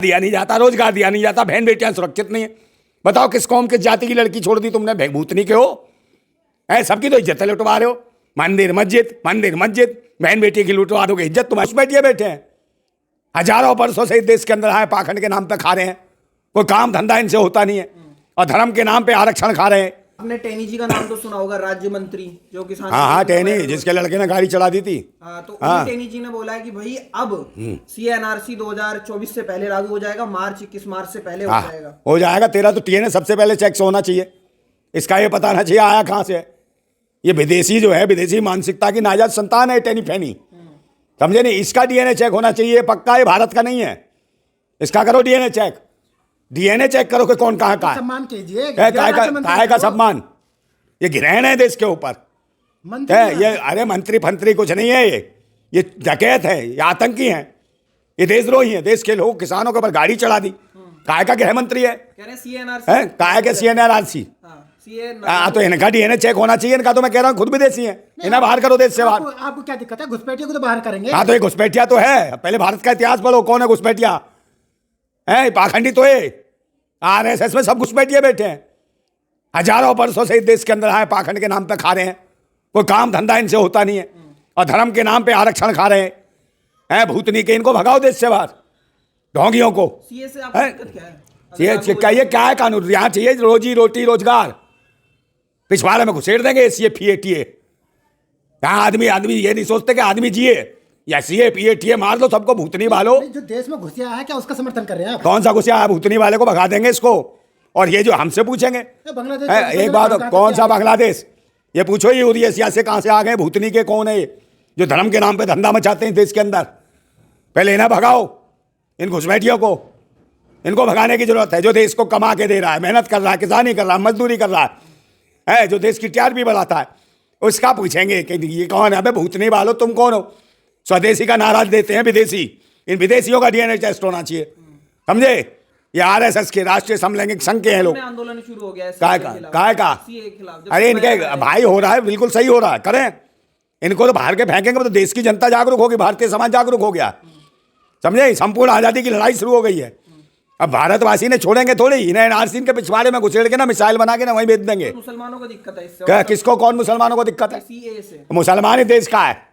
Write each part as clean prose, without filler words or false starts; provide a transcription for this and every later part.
दिया नहीं जाता, रोजगार दिया नहीं जाता, बहन बेटियां सुरक्षित नहीं है। बताओ किस कौम किस जाति की लड़की छोड़ दी तुमने? भूतनी के हो, है सबकी तो इज्जत लुटवा रहे हो। मंदिर मस्जिद बहन बेटी की लुटवा दोगे इज्जत, तुम बैठिए बैठे हैं। हजारों वर्षों से इस देश के अंदर आए पाखंड के नाम पे खा रहे हैं, कोई काम धंधा इनसे होता नहीं है, और धर्म के नाम पे आरक्षण खा रहे हैं। आपने टेनी जी का नाम तो सुना होगा, राज्य मंत्री जो किसान। हाँ टेनी, जिसके लड़के ने गाड़ी चढ़ा दी थी। तो टेनी जी ने बोला है कि भाई अब CNRC 2024 से पहले लागू हो जाएगा, 21 मार्च से पहले हो जाएगा। हो जाएगा। तेरा तो TNA सबसे पहले चेक होना चाहिए, इसका ये पता ना चाहिए आया कहाँ से है। ये विदेशी जो है, विदेशी मानसिकता की नाजायज संतान है टेनी फैनी, समझे नहीं? इसका DNA चेक होना चाहिए पक्का, ये भारत का नहीं है। इसका करो DNA चेक करो कि कौन कहाँ का है। सम्मान कीजिए, काय का सम्मान? ये ग्रहण है देश के ऊपर है ये। अरे मंत्री फंत्री कुछ नहीं है, ये डकैत है, ये आतंकी है, ये देशद्रोही है। देश के लोग किसानों के ऊपर गाड़ी चढ़ा दी। काय का गृह मंत्री है? काय के CNRC? तो इनका DNA चेक होना चाहिए। इनका तो मैं कह रहा हूँ खुद विदेशी है, इन्हें बाहर करो देश से बाहर। आपको क्या दिक्कत है? घुसपैठियों को तो बाहर करेंगे। हाँ तो ये घुसपैठिया तो है, पहले भारत का इतिहास पढ़ो, कौन है घुसपैठिया? है पाखंडी तो है, RSS में सब घुसपैठिए बैठे हैं। हजारों वर्षों से इस देश के अंदर आए पाखंड के नाम पे खा रहे हैं, कोई काम धंधा इनसे होता नहीं है, और धर्म के नाम पे आरक्षण खा रहे हैं। भूतनी के, इनको भगाओ देश से बाहर, ढोंगियों को। ये क्या है कानून? यहाँ चाहिए रोजी रोटी रोजगार, पिछवाड़े में घुसेड़ देंगे CA यहाँ आदमी ये नहीं सोचते कि आदमी जिए, या CA मार दो सबको, भूतनी वालों। जो देश में घुसिया है क्या उसका समर्थन कर रहे हैं आप? कौन सा घुसिया है? भूतनी वाले को भगा देंगे इसको। और ये जो हमसे पूछेंगे एक बात, कौन सा बांग्लादेश? ये पूछो ये यूरेशिया से कहां से आ गए? भूतनी के कौन है ये जो धर्म के नाम पे धंधा मचाते हैं देश के अंदर? पहले इन्हें भगाओ, इन घुसपैठियों को, इनको भगाने की जरूरत है। जो देश को कमा के दे रहा है, मेहनत कर रहा है, किसानी कर रहा है, मजदूरी कर रहा है, जो देश की TRP बढ़ाता है, उसका पूछेंगे कि ये कौन है? अबे भूतनी वालों तुम कौन हो? स्वदेशी का नारा देते हैं विदेशी, इन विदेशियों का DNA टेस्ट होना चाहिए, समझे? ये RSS के राष्ट्रीय समलैंगिक संघ के हैं लोग। आंदोलन शुरू हो गया है काय का? अरे इनके भाई हो रहा है, बिल्कुल सही हो रहा है, करें। इनको तो बाहर के फेंकेंगे तो देश की जनता जागरूक होगी, भारतीय समाज जागरूक हो गया, समझे? संपूर्ण आजादी की लड़ाई शुरू हो गई है। अब भारतवासी ने छोड़ेंगे थोड़ी, इन्हें NRC के पिछवाड़े में घुसेड़ के ना मिसाइल बना के ना वहीं भेज देंगे। मुसलमानों को दिक्कत है इससे। किसको? कौन मुसलमानों को दिक्कत है? CA से। मुसलमान ही देश का है,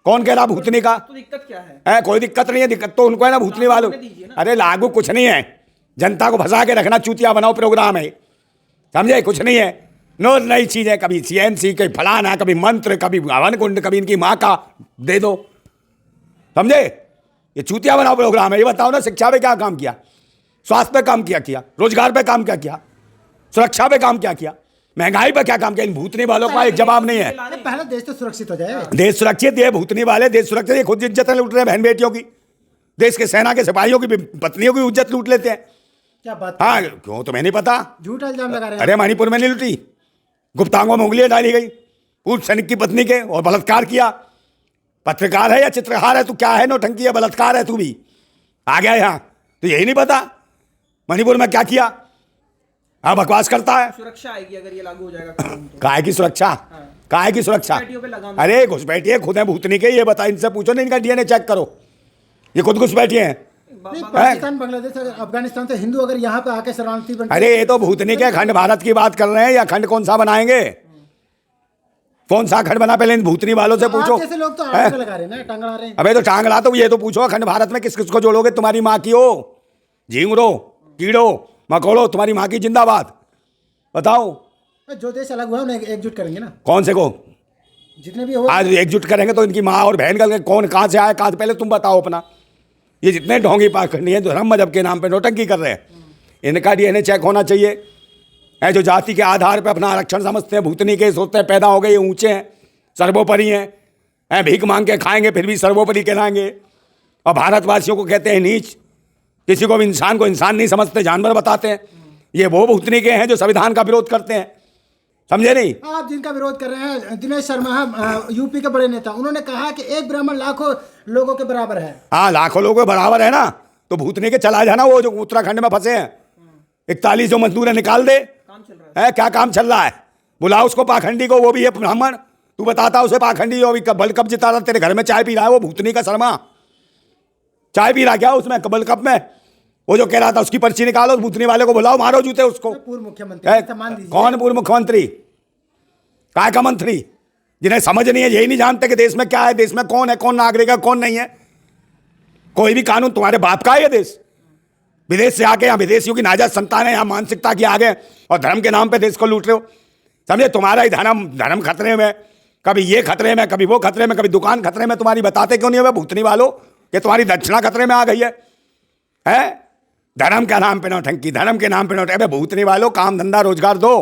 कौन कह रहा भूतनी का? तो दिक्कत क्या है? कोई दिक्कत नहीं है, दिक्कत तो उनको है ना, भूतनी वालों। अरे लागू कुछ नहीं है, जनता को फंसा के रखना, चूतिया बनाओ प्रोग्राम है, समझे? कुछ नहीं है, नई चीज है, कभी CNC, कभी फलाना, कभी मंत्र, कभी हवन कुंड, कभी इनकी माँ का दे दो, समझे? ये चूतिया बनाओ प्रोग्राम है। ये बताओ ना, शिक्षा पे क्या काम किया, स्वास्थ्य पे काम किया, रोजगार पे काम क्या किया, सुरक्षा पे काम क्या किया, महंगाई पे क्या काम किया? इन भूतनी वालों का एक जवाब नहीं है। पहले देश तो सुरक्षित हो जाए। देश सुरक्षित, ये भूतनी वाले देश सुरक्षित, ये खुद इज्जत लूट रहे हैं बहन बेटियों की, देश के सेना के सिपाहियों की पत्नियों की इज्जत लूट लेते हैं। क्या बात? हाँ क्यों, तुम्हें नहीं पता? झूठा इल्जाम लगा रहे हैं। अरे मणिपुर में नहीं लूटी, गुप्तांगों में उंगलियां डाली गई पूर्व सैनिक की पत्नी के, और बलात्कार किया। पत्रकार है या चित्रकार है? तू क्या है? नौटंकी है, बलात्कार है तू भी, आ गया यहाँ तो यही नहीं पता मणिपुर में क्या किया? हाँ बकवास करता है। सुरक्षा आएगी अगर ये लागू हो जाएगा। काय की सुरक्षा? काय की सुरक्षा? अरे घुसपैठिए खुद है भूतनी के, ये बता, इनसे पूछो ना, इनका DNA चेक करो, ये खुद घुसपैठिए हैं। पाकिस्तान, बांग्लादेश, अफगानिस्तान से हिंदू अगर यहाँ पे आके शरणार्थी बनते, अरे ये तो भूतनी के खंड भारत की बात कर रहे हैं, या खंड कौन सा बनाएंगे? कौन सा खंड बना? पहले इन भूतनी वालों से पूछो। जैसे लोग तो लगा रहे हैं ना, टांग अड़ा रहे हैं। अबे तो टांग अड़ा, तो ये तो पूछो अखंड भारत में किस किस को जोड़ोगे? तुम्हारी माँ की हो, झींगुरो, कीड़ो मकोड़ो, तुम्हारी माँ की जिंदाबाद, बताओ। जो देश अलग हुआ उन्हें एकजुट करेंगे ना। कौन से को? जितने भी हो आज एकजुट करेंगे तो इनकी माँ और बहन का कौन कहाँ से आया, कहाँ से? पहले तुम बताओ अपना। ये जितने ढोंगी पाखंडी हैं, धर्म मजहब के नाम पे नौटंकी कर रहे हैं, इनका DNA चेक होना चाहिए। है जो जाति के आधार पे अपना आरक्षण समझते हैं, भूतनी के सोचते हैं पैदा हो गए, ये ऊंचे हैं, सर्वोपरि हैं, भीख मांग के खाएंगे फिर भी सर्वोपरि कहलाएंगे, और भारतवासियों को कहते हैं नीच, किसी को भी इंसान को इंसान नहीं समझते, जानवर बताते हैं। ये वो भूतनी के हैं जो संविधान का विरोध करते हैं, समझे नहीं? आप जिनका विरोध कर रहे हैं, दिनेश शर्मा UP के बड़े नेता, उन्होंने कहा कि एक ब्राह्मण लाखों लोगों के बराबर है। हाँ लाखों लोगों के बराबर है ना, तो भूतनी के चला जाना, वो जो उत्तराखंड में फंसे हैं 41 जो मजदूर है, निकाल दे। काम चल रहा है क्या काम चल रहा है? बुलाओ उसको पाखंडी को, वो भी है ब्राह्मण, तू बताता उसे पाखंडी जो अभी वर्ल्ड कप जिता रहा तेरे घर में चाय पी रहा है, वो भूतनी का शर्मा चाय पी रहा क्या उसमें वर्ल्ड कप में? वो जो कह रहा था उसकी पर्ची निकालो, भूतनी वाले को बुलाओ, मारो जूते उसको। पूर्व मुख्यमंत्री सम्मान दीजिए। कौन पूर्व मुख्यमंत्री? काय का मंत्री? जिन्हें समझ नहीं है, यही नहीं जानते कि देश में क्या है, देश में कौन है, कौन नागरिक है, कौन नहीं है। कोई भी कानून तुम्हारे बाप का है ये देश? विदेश से आके यहाँ विदेशियों की नाजायज संतान है, यहाँ मानसिकता की आगे और धर्म के नाम पे देश को लूट रहे हो। समझे, तुम्हारा ही धर्म खतरे में, कभी ये खतरे में, कभी वो खतरे में, कभी दुकान खतरे में। तुम्हारी बताते क्यों नहीं हो भूतनी वालों कि तुम्हारी दक्षिणा खतरे में आ गई है? धर्म के नाम पे नौटंकी, धर्म के नाम पे नौटंकी। भूतनी वालों, काम धंधा रोजगार दो,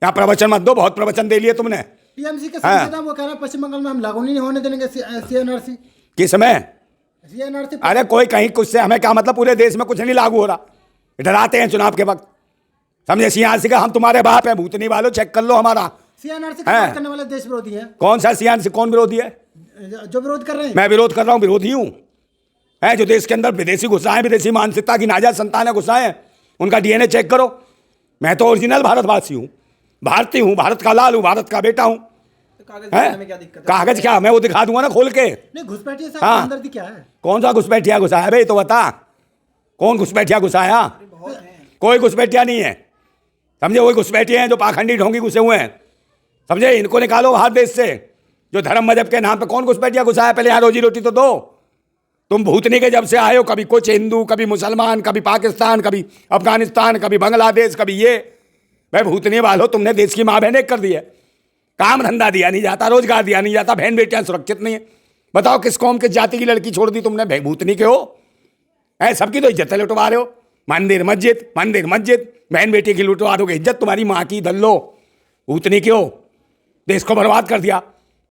यहाँ प्रवचन मत दो। बहुत प्रवचन दे लिए तुमने। टीएमसी के सांसद वो कह रहे हैं पश्चिम बंगाल में हम लागू नहीं होने देंगे सीएनआरसी। किस में? सीएनआरसी। अरे कोई कहीं कुछ से हमें क्या मतलब? पूरे देश में कुछ नहीं लागू हो रहा, डराते हैं चुनाव के वक्त। समझे, सीएनआरसी का हम तुम्हारे बाप है। भूतनी वालों, चेक कर लो हमारा। सीएनआरसी का विरोध करने वाले देश विरोधी है। कौन सा सीएनआरसी? कौन विरोधी है? जो विरोध कर रहे हैं। मैं विरोध कर रहा हूँ? विरोधी हूँ? जो देश के अंदर विदेशी घुसा है, विदेशी मानसिकता की नाजायज संतानें घुसा है, उनका डीएनए चेक करो। मैं तो ओरिजिनल भारतवासी हूँ, भारतीय हूँ, भारत का लाल हूँ, भारत का बेटा हूँ। कागज में क्या दिक्कत है? कागज क्या? मैं वो दिखा दूंगा ना खोल के। नहीं, घुसपैठिया साहब अंदर क्या है? कौन सा घुसपैठिया घुसाया भाई? तो बता, कौन घुसपैठिया घुसाया? कोई घुसपैठिया नहीं है। समझे, वही घुसपैठिए हैं जो पाखंडी ढोंगी घुसे हुए हैं। समझे, इनको निकालो बाहर देश से। जो धर्म मजहब के नाम पे कौन घुसपैठिया घुसाया? पहले यहाँ रोजी रोटी तो दो। तुम भूतनी के जब से आए हो, कभी कुछ हिंदू, कभी मुसलमान, कभी पाकिस्तान, कभी अफगानिस्तान, कभी बांग्लादेश, कभी ये। भाई भूतनी वालों, तुमने देश की माँ बहन एक कर दी है। काम धंधा दिया नहीं जाता, रोजगार दिया नहीं जाता, बहन बेटियां सुरक्षित नहीं है। बताओ किस कौम किस जाति की लड़की छोड़ दी तुमने? भाई भूतनी के हो, सबकी तो इज्जत लुटवा रहे हो। मंदिर मस्जिद, मंदिर मस्जिद, बहन बेटी की लुटवा दोगे इज्जत। तुम्हारी माँ की दल्लो, भूतनी के हो, देश को बर्बाद कर दिया।